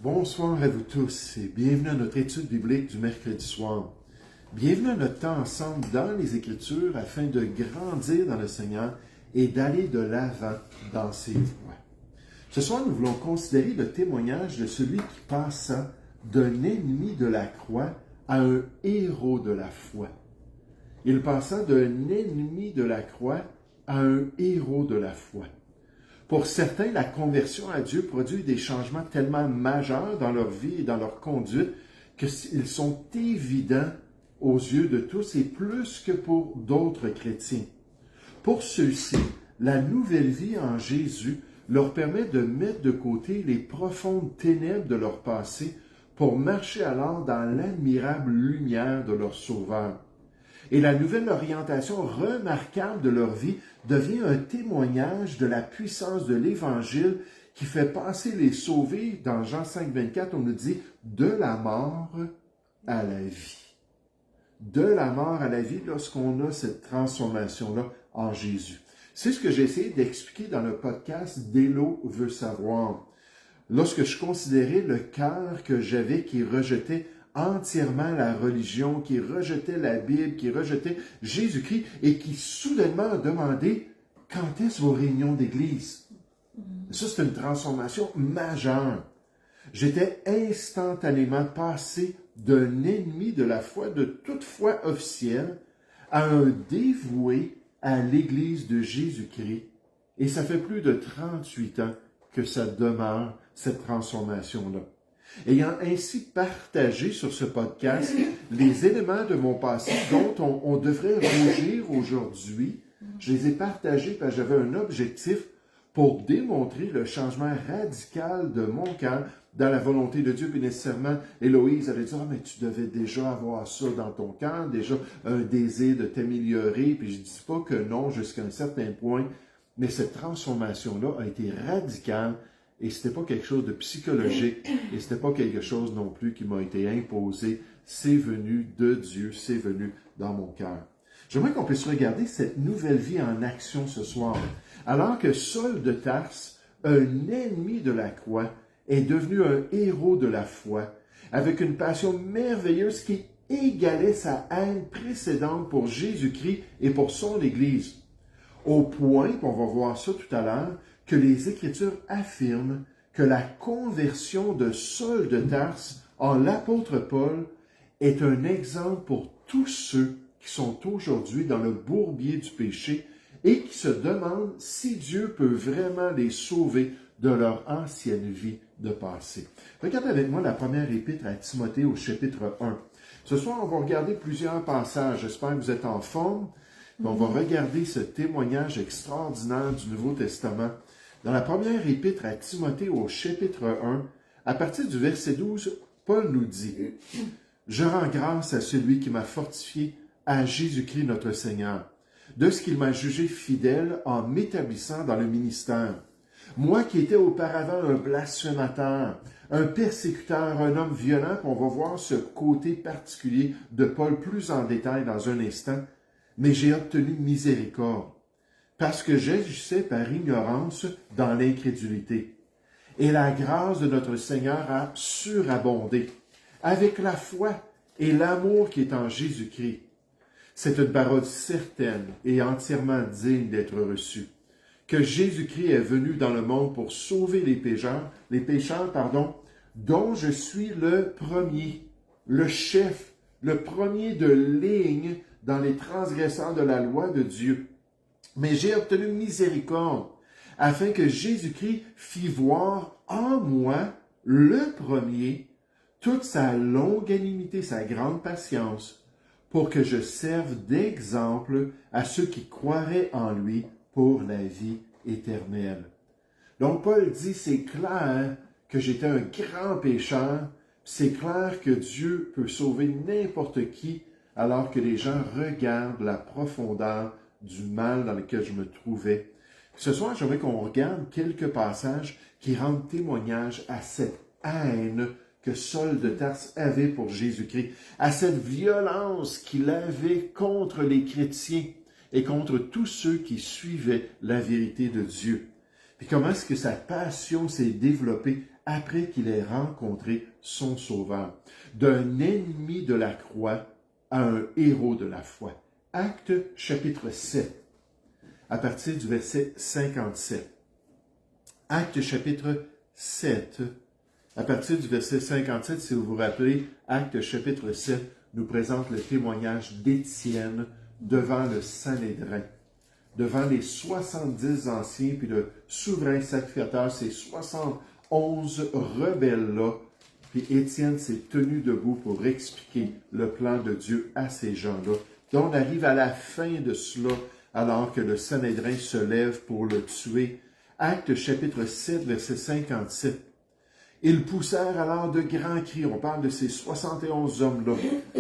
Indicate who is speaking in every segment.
Speaker 1: Bonsoir à vous tous et bienvenue à notre étude biblique du mercredi soir. Bienvenue à notre temps ensemble dans les Écritures afin de grandir dans le Seigneur et d'aller de l'avant dans ses voies. Ce soir, nous voulons considérer le témoignage de celui qui passa d'un ennemi de la croix à un héros de la foi. Il passa d'un ennemi de la croix à un héros de la foi. Pour certains, la conversion à Dieu produit des changements tellement majeurs dans leur vie et dans leur conduite qu'ils sont évidents aux yeux de tous et plus que pour d'autres chrétiens. Pour ceux-ci, la nouvelle vie en Jésus leur permet de mettre de côté les profondes ténèbres de leur passé pour marcher alors dans l'admirable lumière de leur Sauveur. Et la nouvelle orientation remarquable de leur vie devient un témoignage de la puissance de l'Évangile qui fait passer les sauvés. Dans Jean 5, 24, on nous dit « de la mort à la vie ». De la mort à la vie lorsqu'on a cette transformation-là en Jésus. C'est ce que j'ai essayé d'expliquer dans le podcast « Délo veut savoir ». Lorsque je considérais le cœur que j'avais qui rejetait entièrement la religion, qui rejetait la Bible, qui rejetait Jésus-Christ et qui soudainement a demandé « Quand est-ce vos réunions d'église? » Ça, c'est une transformation majeure. J'étais instantanément passé d'un ennemi de la foi, de toute foi officielle, à un dévoué à l'Église de Jésus-Christ. Et ça fait plus de 38 ans que ça demeure, cette transformation-là. Ayant ainsi partagé sur ce podcast les éléments de mon passé dont on devrait rougir aujourd'hui, je les ai partagés parce que j'avais un objectif pour démontrer le changement radical de mon cœur dans la volonté de Dieu. Puis nécessairement, Héloïse allait dire « Ah, mais tu devais déjà avoir ça dans ton cœur, déjà un désir de t'améliorer. » Puis je ne dis pas que non jusqu'à un certain point, mais cette transformation-là a été radicale. Et ce n'était pas quelque chose de psychologique, et ce n'était pas quelque chose non plus qui m'a été imposé. C'est venu de Dieu, c'est venu dans mon cœur. J'aimerais qu'on puisse regarder cette nouvelle vie en action ce soir. Alors que Saul de Tarse, un ennemi de la croix, est devenu un héros de la foi, avec une passion merveilleuse qui égalait sa haine précédente pour Jésus-Christ et pour son Église. Au point, on va voir ça tout à l'heure, que les Écritures affirment que la conversion de Saul de Tarse en l'apôtre Paul est un exemple pour tous ceux qui sont aujourd'hui dans le bourbier du péché et qui se demandent si Dieu peut vraiment les sauver de leur ancienne vie de passé. Regardez avec moi la première épître à Timothée au chapitre 1. Ce soir, on va regarder plusieurs passages. J'espère que vous êtes en forme. On va regarder ce témoignage extraordinaire du Nouveau Testament. Dans la première épître à Timothée au chapitre 1, à partir du verset 12, Paul nous dit « Je rends grâce à celui qui m'a fortifié, à Jésus-Christ notre Seigneur, de ce qu'il m'a jugé fidèle en m'établissant dans le ministère. Moi qui étais auparavant un blasphémateur, un persécuteur, un homme violent, on va voir ce côté particulier de Paul plus en détail dans un instant, mais j'ai obtenu miséricorde, parce que j'agissais par ignorance dans l'incrédulité. Et la grâce de notre Seigneur a surabondé, avec la foi et l'amour qui est en Jésus-Christ. C'est une parole certaine et entièrement digne d'être reçue, que Jésus-Christ est venu dans le monde pour sauver les pécheurs, dont je suis le premier, le chef, le premier de ligne dans les transgresseurs de la loi de Dieu. Mais j'ai obtenu miséricorde, afin que Jésus-Christ fît voir en moi, le premier, toute sa longanimité, sa grande patience, pour que je serve d'exemple à ceux qui croiraient en lui pour la vie éternelle. Donc Paul dit, c'est clair que j'étais un grand pécheur, c'est clair que Dieu peut sauver n'importe qui, alors que les gens regardent la profondeur du mal dans lequel je me trouvais. Ce soir, j'aimerais qu'on regarde quelques passages qui rendent témoignage à cette haine que Saul de Tarse avait pour Jésus-Christ, à cette violence qu'il avait contre les chrétiens et contre tous ceux qui suivaient la vérité de Dieu. Puis comment est-ce que sa passion s'est développée après qu'il ait rencontré son Sauveur. D'un ennemi de la croix à un héros de la foi. Actes chapitre 7, à partir du verset 57. Actes chapitre 7, à partir du verset 57, si vous vous rappelez, Actes chapitre 7 nous présente le témoignage d'Étienne devant le Sanhédrin, devant les 70 anciens, puis le souverain sacrificateur, ces 71 rebelles-là. Puis Étienne s'est tenu debout pour expliquer le plan de Dieu à ces gens-là. Donc on arrive à la fin de cela, alors que le Sanhédrin se lève pour le tuer. Actes chapitre 7, verset 57. Ils poussèrent alors de grands cris, on parle de ces 71 hommes-là,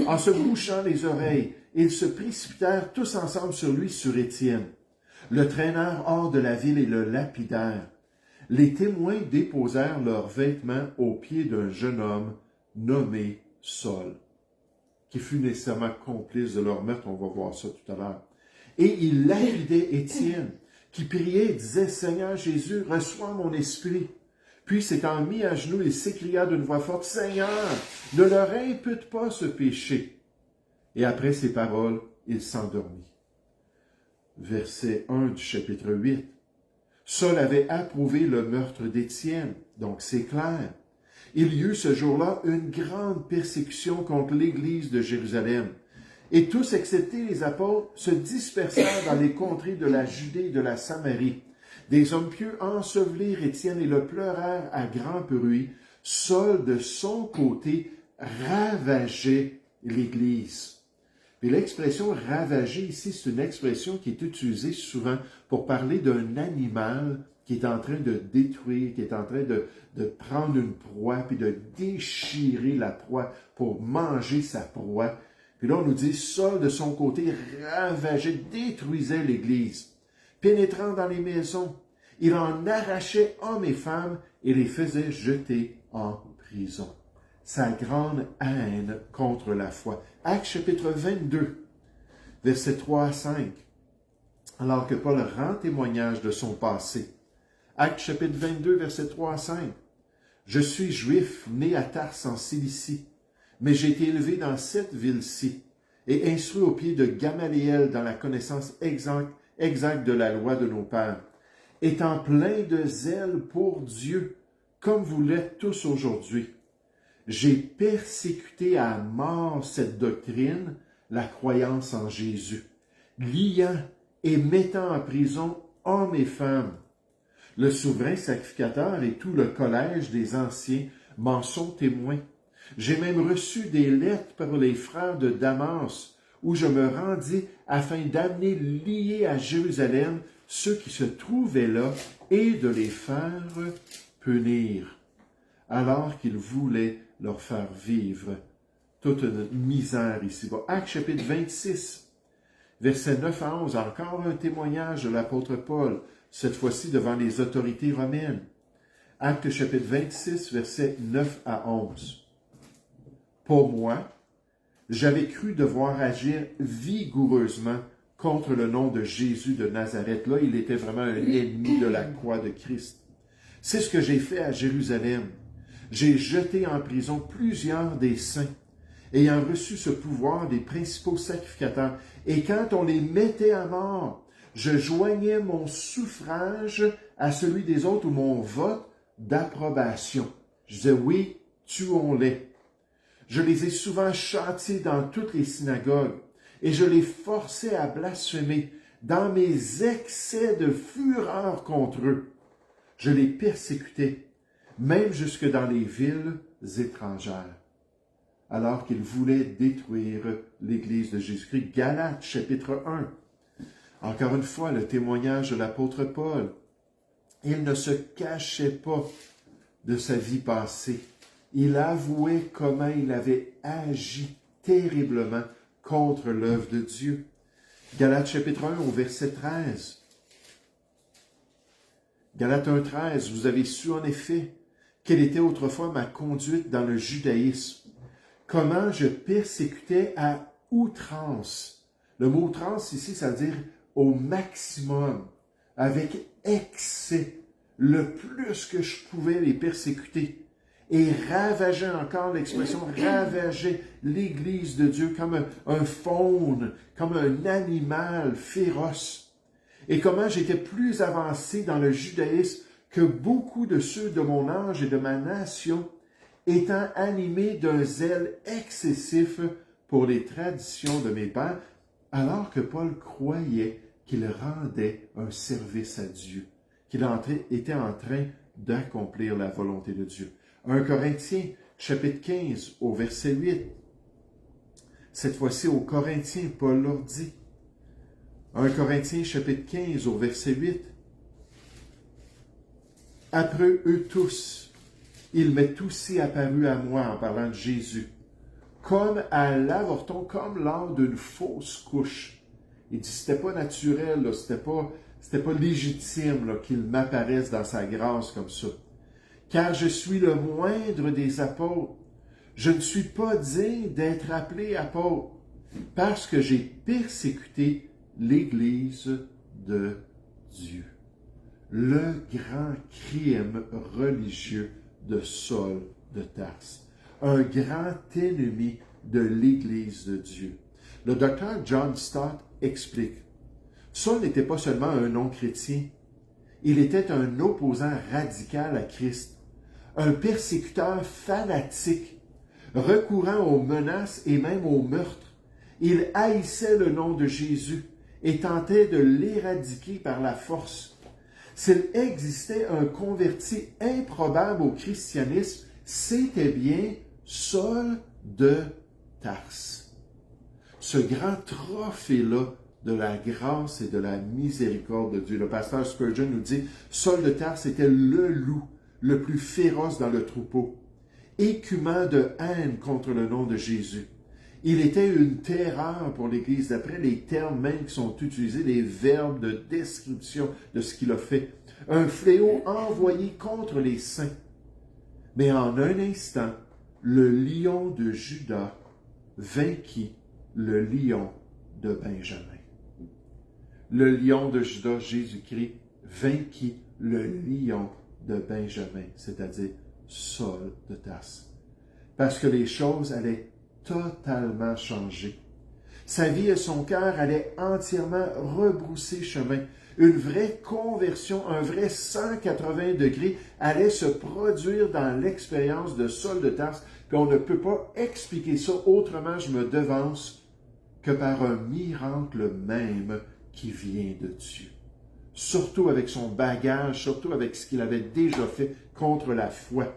Speaker 1: en se bouchant les oreilles, ils se précipitèrent tous ensemble sur Étienne, le traînèrent hors de la ville et le lapidèrent. Les témoins déposèrent leurs vêtements aux pieds d'un jeune homme nommé Saul, qui fut nécessairement complice de leur meurtre, on va voir ça tout à l'heure. Et ils lapidaient Étienne, qui priait et disait, « Seigneur Jésus, reçois mon esprit. » Puis, s'étant mis à genoux, il s'écria d'une voix forte, « Seigneur, ne leur impute pas ce péché. » Et après ces paroles, il s'endormit. Verset 1 du chapitre 8. Saul avait approuvé le meurtre d'Étienne, donc c'est clair. Il y eut ce jour-là une grande persécution contre l'Église de Jérusalem. Et tous, excepté les apôtres, se dispersèrent dans les contrées de la Judée et de la Samarie. Des hommes pieux ensevelirent Étienne et le pleurèrent à grand bruit. Saul, de son côté, ravageait l'Église. Et l'expression « ravager » ici, c'est une expression qui est utilisée souvent pour parler d'un animal qui est en train de détruire, qui est en train de prendre une proie, puis de déchirer la proie pour manger sa proie. Puis là, on nous dit, Saul, de son côté, ravageait, détruisait l'Église. Pénétrant dans les maisons, il en arrachait hommes et femmes et les faisait jeter en prison. Sa grande haine contre la foi. Actes chapitre 22, versets 3 à 5. Alors que Paul rend témoignage de son passé. Actes chapitre 22, versets 3 à 5. « Je suis juif, né à Tars en Cilicie, mais j'ai été élevé dans cette ville-ci, et instruit au pied de Gamaliel dans la connaissance exacte de la loi de nos pères, étant plein de zèle pour Dieu, comme vous l'êtes tous aujourd'hui. J'ai persécuté à mort cette doctrine, la croyance en Jésus, liant et mettant en prison hommes et femmes. Le souverain sacrificateur et tout le collège des anciens m'en sont témoins. J'ai même reçu des lettres par les frères de Damas, où je me rendis afin d'amener liés à Jérusalem ceux qui se trouvaient là et de les faire punir, alors qu'ils voulaient leur faire vivre toute une misère ici-bas. Actes chapitre 26, versets 9 à 11, encore un témoignage de l'apôtre Paul, cette fois-ci devant les autorités romaines. Actes chapitre 26, versets 9 à 11. Pour moi, j'avais cru devoir agir vigoureusement contre le nom de Jésus de Nazareth. Là, il était vraiment un ennemi de la croix de Christ. C'est ce que j'ai fait à Jérusalem. J'ai jeté en prison plusieurs des saints, ayant reçu ce pouvoir des principaux sacrificateurs. Et quand on les mettait à mort, je joignais mon suffrage à celui des autres ou mon vote d'approbation. Je disais, oui, tuons-les. Je les ai souvent châtiés dans toutes les synagogues et je les forçais à blasphémer dans mes excès de fureur contre eux. Je les persécutais, même jusque dans les villes étrangères, alors qu'ils voulaient détruire l'Église de Jésus-Christ. Galates, chapitre 1. Encore une fois, le témoignage de l'apôtre Paul. Il ne se cachait pas de sa vie passée. Il avouait comment il avait agi terriblement contre l'œuvre de Dieu. Galates chapitre 1 au verset 13. Galates 1, 13. Vous avez su en effet quelle était autrefois ma conduite dans le judaïsme, comment je persécutais à outrance. Le mot outrance ici, ça veut dire au maximum, avec excès, le plus que je pouvais les persécuter et ravageais, encore l'expression, ravageais l'Église de Dieu comme un faune, comme un animal féroce. Et comment j'étais plus avancé dans le judaïsme que beaucoup de ceux de mon âge et de ma nation, étant animés d'un zèle excessif pour les traditions de mes pères, alors que Paul croyait qu'il rendait un service à Dieu, qu'il était en train d'accomplir la volonté de Dieu. 1 Corinthiens, chapitre 15, au verset 8. Cette fois-ci, aux Corinthiens, Paul leur dit. 1 Corinthiens, chapitre 15, au verset 8. Après eux tous, il m'est aussi apparu à moi, en parlant de Jésus, comme à l'avorton, comme lors d'une fausse couche. Il dit, c'était pas naturel, là, c'était pas légitime là, qu'il m'apparaisse dans sa grâce comme ça. Car je suis le moindre des apôtres. Je ne suis pas digne d'être appelé apôtre, parce que j'ai persécuté l'Église de Dieu. Le grand crime religieux de Saul de Tarse, un grand ennemi de l'Église de Dieu. Le docteur John Stott explique, Saul n'était pas seulement un non-chrétien, il était un opposant radical à Christ, un persécuteur fanatique, recourant aux menaces et même aux meurtres. Il haïssait le nom de Jésus et tentait de l'éradiquer par la force. S'il existait un converti improbable au christianisme, c'était bien Saul de Tarse. Ce grand trophée-là de la grâce et de la miséricorde de Dieu. Le pasteur Spurgeon nous dit, Saul de Tarse était le loup le plus féroce dans le troupeau, écumant de haine contre le nom de Jésus. Il était une terreur pour l'Église, d'après les termes même qui sont utilisés, les verbes de description de ce qu'il a fait. Un fléau envoyé contre les saints. Mais en un instant, le lion de Juda vainquit le lion de Benjamin. Le lion de Juda, Jésus-Christ, vainquit le lion de Benjamin, c'est-à-dire Saul de Tarse. Parce que les choses allaient totalement changer. Sa vie et son cœur allaient entièrement rebrousser chemin. Une vraie conversion, un vrai 180 degrés allait se produire dans l'expérience de Saul de Tarse, puis on ne peut pas expliquer ça autrement, je me devance, que par un miracle même qui vient de Dieu. Surtout avec son bagage, surtout avec ce qu'il avait déjà fait contre la foi.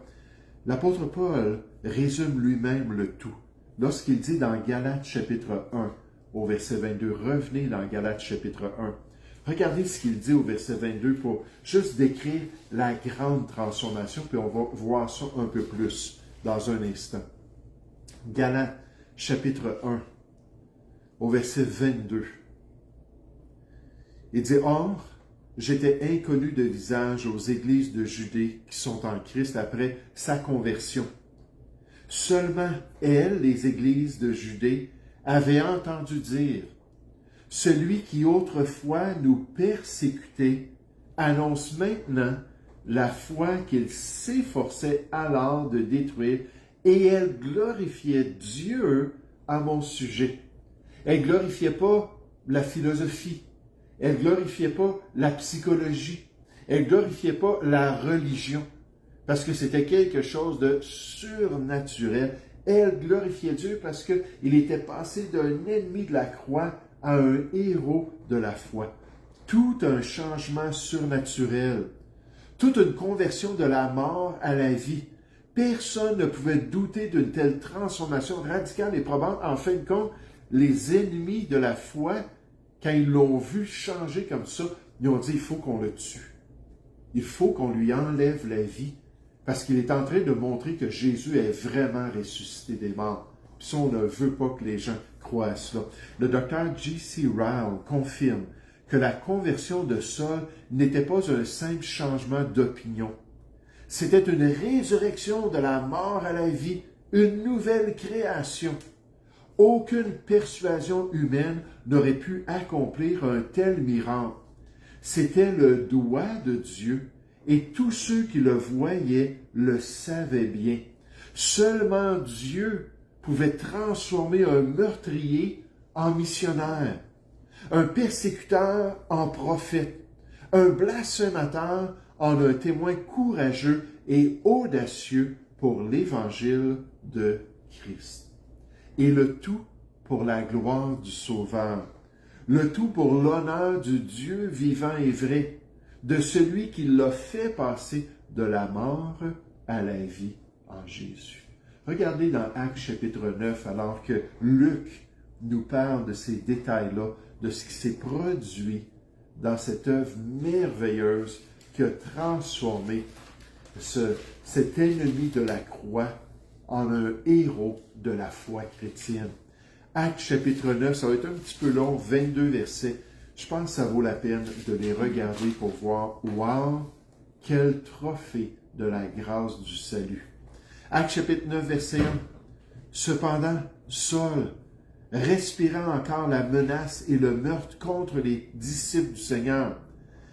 Speaker 1: L'apôtre Paul résume lui-même le tout lorsqu'il dit dans Galates chapitre 1, au verset 22, revenez dans Galates chapitre 1. Regardez ce qu'il dit au verset 22 pour juste décrire la grande transformation, puis on va voir ça un peu plus dans un instant. Galates chapitre 1, au verset 22. Il dit, or, j'étais inconnu de visage aux églises de Judée qui sont en Christ après sa conversion. Seulement elles, les églises de Judée, avaient entendu dire, celui qui autrefois nous persécutait annonce maintenant la foi qu'il s'efforçait alors de détruire, et elle glorifiait Dieu à mon sujet. Elle ne glorifiait pas la philosophie, elle ne glorifiait pas la psychologie, elle ne glorifiait pas la religion, parce que c'était quelque chose de surnaturel. Elle glorifiait Dieu parce qu'il était passé d'un ennemi de la croix à un héros de la foi. Tout un changement surnaturel, toute une conversion de la mort à la vie. Personne ne pouvait douter d'une telle transformation radicale et probante. En fin de compte, les ennemis de la foi, quand ils l'ont vu changer comme ça, ils ont dit, il faut qu'on le tue. Il faut qu'on lui enlève la vie, parce qu'il est en train de montrer que Jésus est vraiment ressuscité des morts. Puis ça, on ne veut pas que les gens croient à cela. Le docteur J.C. Ryle confirme que la conversion de Saul n'était pas un simple changement d'opinion. C'était une résurrection de la mort à la vie, une nouvelle création. Aucune persuasion humaine n'aurait pu accomplir un tel miracle. C'était le doigt de Dieu et tous ceux qui le voyaient le savaient bien. Seulement Dieu pouvait transformer un meurtrier en missionnaire, un persécuteur en prophète, un blasphémateur en un témoin courageux et audacieux pour l'Évangile de Christ. Et le tout pour la gloire du Sauveur, le tout pour l'honneur du Dieu vivant et vrai, de celui qui l'a fait passer de la mort à la vie en Jésus. Regardez dans Actes chapitre 9, alors que Luc nous parle de ces détails-là, de ce qui s'est produit dans cette œuvre merveilleuse qui a transformé cet ennemi de la croix en un héros de la foi chrétienne. Actes chapitre 9, ça va être un petit peu long, 22 versets. Je pense que ça vaut la peine de les regarder pour voir, wow, quel trophée de la grâce du salut. Actes chapitre 9, verset 1. Cependant, Saul, respirant encore la menace et le meurtre contre les disciples du Seigneur,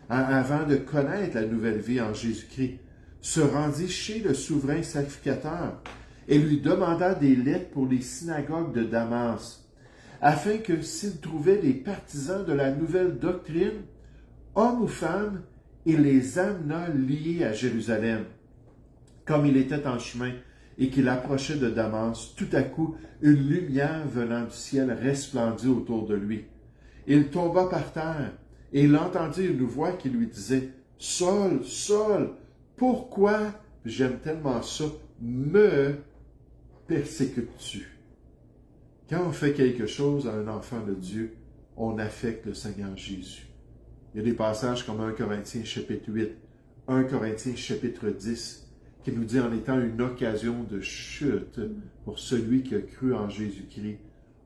Speaker 1: avant de connaître la nouvelle vie en Jésus-Christ, se rendit chez le souverain sacrificateur et lui demanda des lettres pour les synagogues de Damas, afin que s'il trouvait des partisans de la nouvelle doctrine, hommes ou femmes, il les amena liés à Jérusalem. Comme il était en chemin et qu'il approchait de Damas, tout à coup, une lumière venant du ciel resplendit autour de lui. Il tomba par terre et il entendit une voix qui lui disait « Saul, Saul, pourquoi, j'aime tellement ça, me persécutes-tu? » Quand on fait quelque chose à un enfant de Dieu, on affecte le Seigneur Jésus. Il y a des passages comme 1 Corinthiens chapitre 8, 1 Corinthiens chapitre 10, qui nous dit en étant une occasion de chute pour celui qui a cru en Jésus-Christ,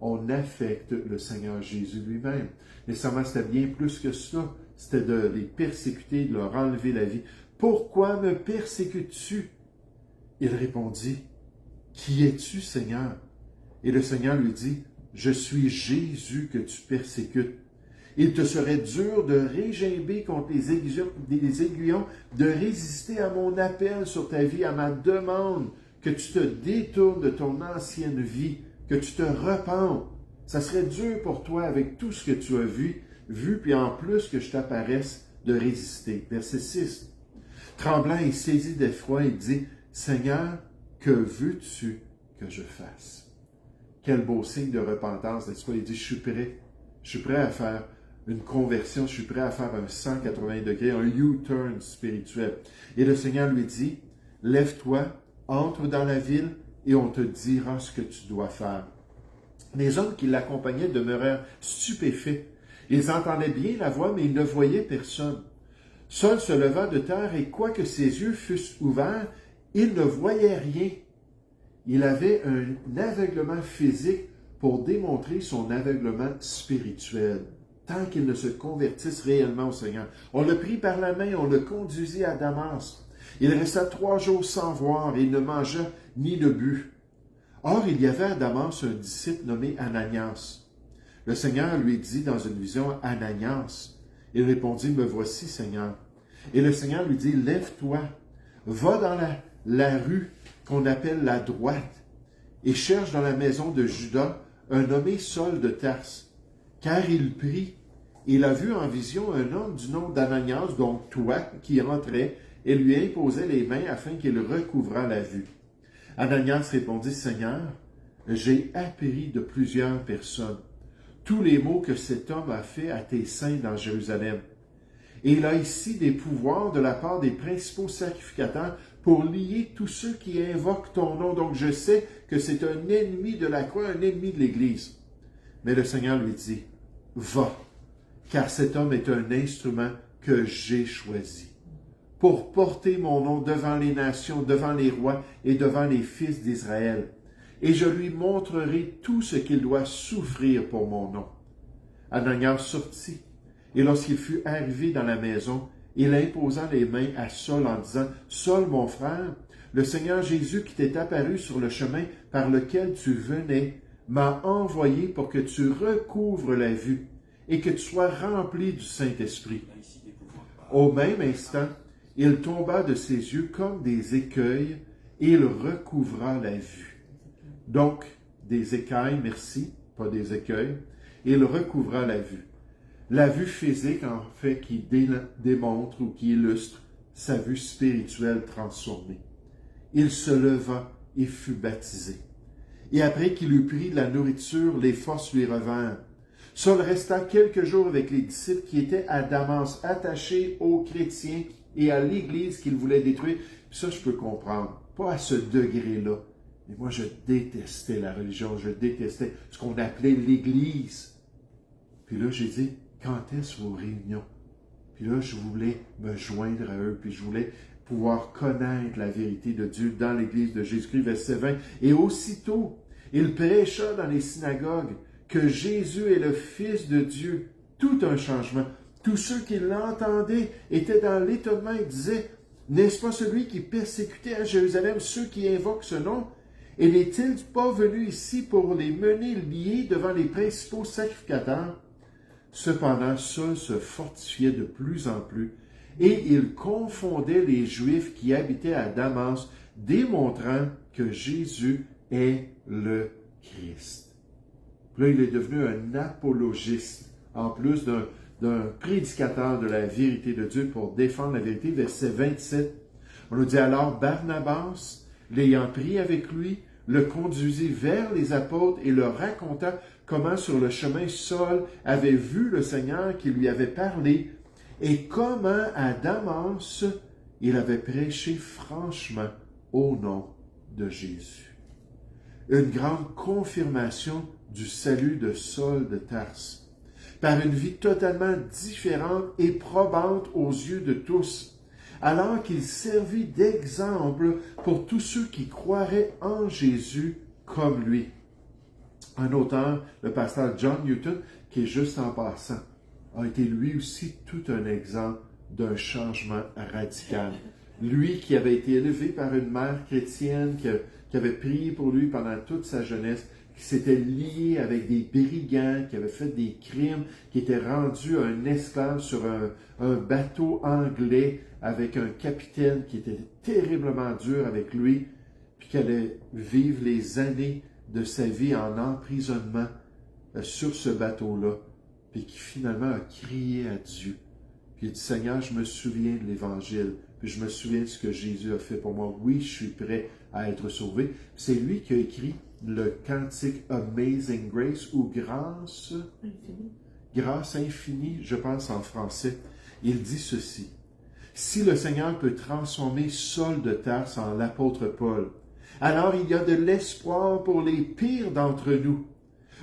Speaker 1: on affecte le Seigneur Jésus lui-même. Nécessairement, c'était bien plus que cela. C'était de les persécuter, de leur enlever la vie. « Pourquoi me persécutes-tu? » Il répondit, « Qui es-tu, Seigneur? » Et le Seigneur lui dit, « Je suis Jésus que tu persécutes. Il te serait dur de régimber contre les aiguillons, de résister à mon appel sur ta vie, à ma demande, que tu te détournes de ton ancienne vie, que tu te repentes. Ça serait dur pour toi avec tout ce que tu as vu, puis en plus que je t'apparaisse, de résister. » Verset 6. Tremblant et saisi d'effroi, il dit, « Seigneur, que veux-tu que je fasse? » Quel beau signe de repentance, n'est-ce pas? Il dit, je suis prêt à faire une conversion, je suis prêt à faire un 180 degrés, un U-turn spirituel. Et le Seigneur lui dit, lève-toi, entre dans la ville et on te dira ce que tu dois faire. Les hommes qui l'accompagnaient demeurèrent stupéfaits. Ils entendaient bien la voix, mais ils ne voyaient personne. Saul se leva de terre et quoique ses yeux fussent ouverts, il ne voyait rien. Il avait un aveuglement physique pour démontrer son aveuglement spirituel, tant qu'il ne se convertisse réellement au Seigneur. On le prit par la main, on le conduisit à Damas. Il resta 3 jours sans voir et il ne mangea ni ne but. Or, il y avait à Damas un disciple nommé Ananias. Le Seigneur lui dit dans une vision, « Ananias. » Il répondit, « Me voici, Seigneur. » Et le Seigneur lui dit, « Lève-toi, va dans la rue qu'on appelle la droite, et cherche dans la maison de Judas un nommé Saul de Tarse, car il prie. Il a vu en vision un homme du nom d'Ananias, donc toi, qui entrait et lui imposait les mains afin qu'il recouvrât la vue. » Ananias répondit, « Seigneur, j'ai appris de plusieurs personnes tous les maux que cet homme a fait à tes saints dans Jérusalem. Et il a ici des pouvoirs de la part des principaux sacrificateurs pour lier tous ceux qui invoquent ton nom. Donc je sais que c'est un ennemi de la croix, un ennemi de l'Église. » Mais le Seigneur lui dit, « Va, car cet homme est un instrument que j'ai choisi pour porter mon nom devant les nations, devant les rois et devant les fils d'Israël. Et je lui montrerai tout ce qu'il doit souffrir pour mon nom. » Ananias sortit, et lorsqu'il fut arrivé dans la maison, il imposa les mains à Saul en disant, « Saul, mon frère, le Seigneur Jésus qui t'est apparu sur le chemin par lequel tu venais, m'a envoyé pour que tu recouvres la vue et que tu sois rempli du Saint-Esprit. » Au même instant, Il tomba de ses yeux comme des écueils et il recouvra la vue. Donc, des écailles, merci, pas des écueils. Il recouvra la vue. La vue physique, en fait, qui démontre ou qui illustre sa vue spirituelle transformée. Il se leva et fut baptisé. Et après qu'il eut pris de la nourriture, les forces lui revinrent. Saul resta quelques jours avec les disciples qui étaient à Damas, attachés aux chrétiens et à l'Église qu'il voulait détruire. Puis ça, je peux comprendre. Pas à ce degré-là. Mais moi, je détestais la religion. Je détestais ce qu'on appelait l'Église. Puis là, j'ai dit, quand est-ce vos réunions? Puis là, je voulais me joindre à eux. Puis je voulais pouvoir connaître la vérité de Dieu dans l'Église de Jésus-Christ, verset 20. Et aussitôt, il prêcha dans les synagogues que Jésus est le Fils de Dieu. Tout un changement. Tous ceux qui l'entendaient étaient dans l'étonnement et disaient, n'est-ce pas celui qui persécutait à Jérusalem ceux qui invoquent ce nom? Et n'est-il pas venu ici pour les mener liés devant les principaux sacrificateurs? Cependant, Saul se fortifiait de plus en plus, et il confondait les Juifs qui habitaient à Damas, démontrant que Jésus est le Christ. Là, il est devenu un apologiste, en plus d'un prédicateur de la vérité de Dieu pour défendre la vérité. Verset 27, on nous dit alors, Barnabas, l'ayant pris avec lui, le conduisit vers les apôtres et leur raconta comment sur le chemin Saul avait vu le Seigneur qui lui avait parlé et comment à Damas il avait prêché franchement au nom de Jésus. Une grande confirmation du salut de Saul de Tarse, par une vie totalement différente et probante aux yeux de tous, alors qu'il servit d'exemple pour tous ceux qui croiraient en Jésus comme lui. Un auteur, le pasteur John Newton, qui est juste en passant, a été lui aussi tout un exemple d'un changement radical. Lui qui avait été élevé par une mère chrétienne, qui avait prié pour lui pendant toute sa jeunesse, qui s'était lié avec des brigands, qui avait fait des crimes, qui était rendu un esclave sur un bateau anglais avec un capitaine qui était terriblement dur avec lui, puis qui allait vivre les années de sa vie en emprisonnement sur ce bateau-là, puis qui finalement a crié à Dieu. Puis il dit, Seigneur, je me souviens de l'Évangile, puis je me souviens de ce que Jésus a fait pour moi. Oui, je suis prêt à être sauvé. C'est lui qui a écrit le cantique Amazing Grace, ou Grâce infinie. Grâce infinie, je pense en français. Il dit ceci, si le Seigneur peut transformer Saul de Tarse en l'apôtre Paul, alors il y a de l'espoir pour les pires d'entre nous.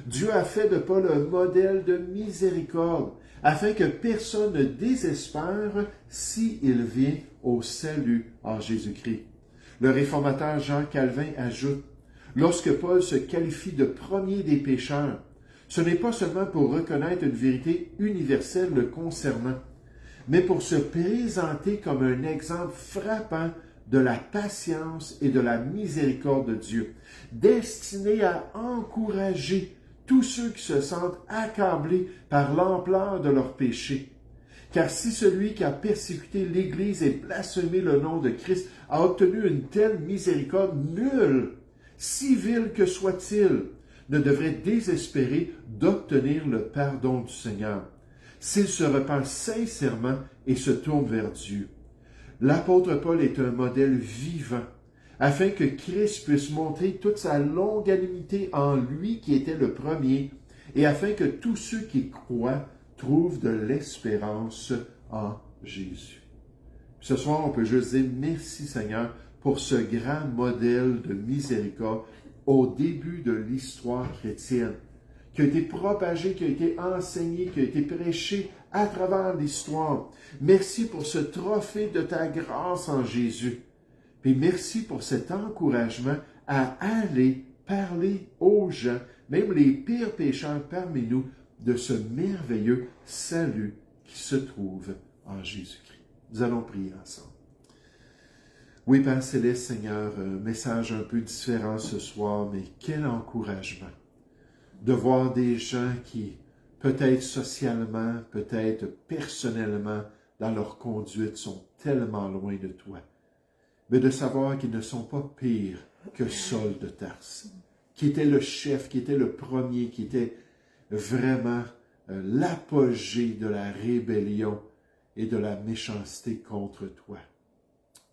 Speaker 1: Dieu a fait de Paul un modèle de miséricorde, afin que personne ne désespère s'il vient au salut en Jésus-Christ. Le réformateur Jean Calvin ajoute, lorsque Paul se qualifie de premier des pécheurs, ce n'est pas seulement pour reconnaître une vérité universelle le concernant, mais pour se présenter comme un exemple frappant de la patience et de la miséricorde de Dieu, destiné à encourager tous ceux qui se sentent accablés par l'ampleur de leurs péchés. Car si celui qui a persécuté l'Église et blasphémé le nom de Christ a obtenu une telle miséricorde, nul, si vil que soit-il, ne devrait désespérer d'obtenir le pardon du Seigneur, s'il se repent sincèrement et se tourne vers Dieu. L'apôtre Paul est un modèle vivant, afin que Christ puisse montrer toute sa longanimité en lui qui était le premier, et afin que tous ceux qui croient trouvent de l'espérance en Jésus. Ce soir, on peut juste dire merci Seigneur pour ce grand modèle de miséricorde au début de l'histoire chrétienne, qui a été propagé, qui a été enseigné, qui a été prêché à travers l'histoire. Merci pour ce trophée de ta grâce en Jésus. Puis merci pour cet encouragement à aller parler aux gens, même les pires pécheurs parmi nous, de ce merveilleux salut qui se trouve en Jésus-Christ. Nous allons prier ensemble. Oui, Père Céleste, Seigneur, un message un peu différent ce soir, mais quel encouragement de voir des gens qui, peut-être socialement, peut-être personnellement, dans leur conduite sont tellement loin de toi. Mais de savoir qu'ils ne sont pas pires que Saul de Tarse, qui était le chef, qui était le premier, qui était vraiment l'apogée de la rébellion et de la méchanceté contre toi.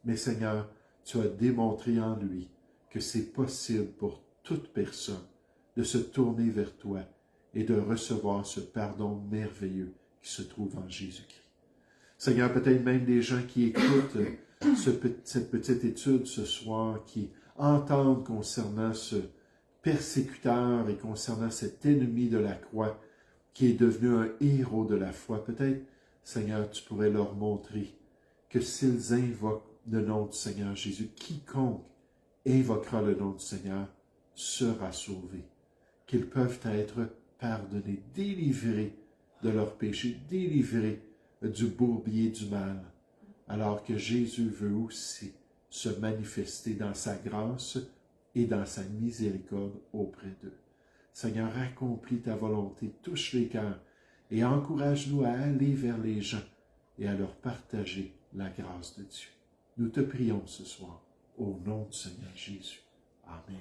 Speaker 1: Mais Seigneur, tu as démontré en lui que c'est possible pour toute personne de se tourner vers toi et de recevoir ce pardon merveilleux qui se trouve en Jésus-Christ. Seigneur, peut-être même des gens qui écoutent cette petite étude ce soir, qui entendent concernant ce persécuteur et concernant cet ennemi de la croix qui est devenu un héros de la foi. Peut-être, Seigneur, tu pourrais leur montrer que s'ils invoquent le nom du Seigneur Jésus, quiconque invoquera le nom du Seigneur sera sauvé, qu'ils peuvent être pardonnés, délivrés de leurs péchés, délivrés du bourbier du mal, alors que Jésus veut aussi se manifester dans sa grâce et dans sa miséricorde auprès d'eux. Seigneur, accomplis ta volonté, touche les cœurs et encourage-nous à aller vers les gens et à leur partager la grâce de Dieu. Nous te prions ce soir, au nom du Seigneur Jésus. Amen.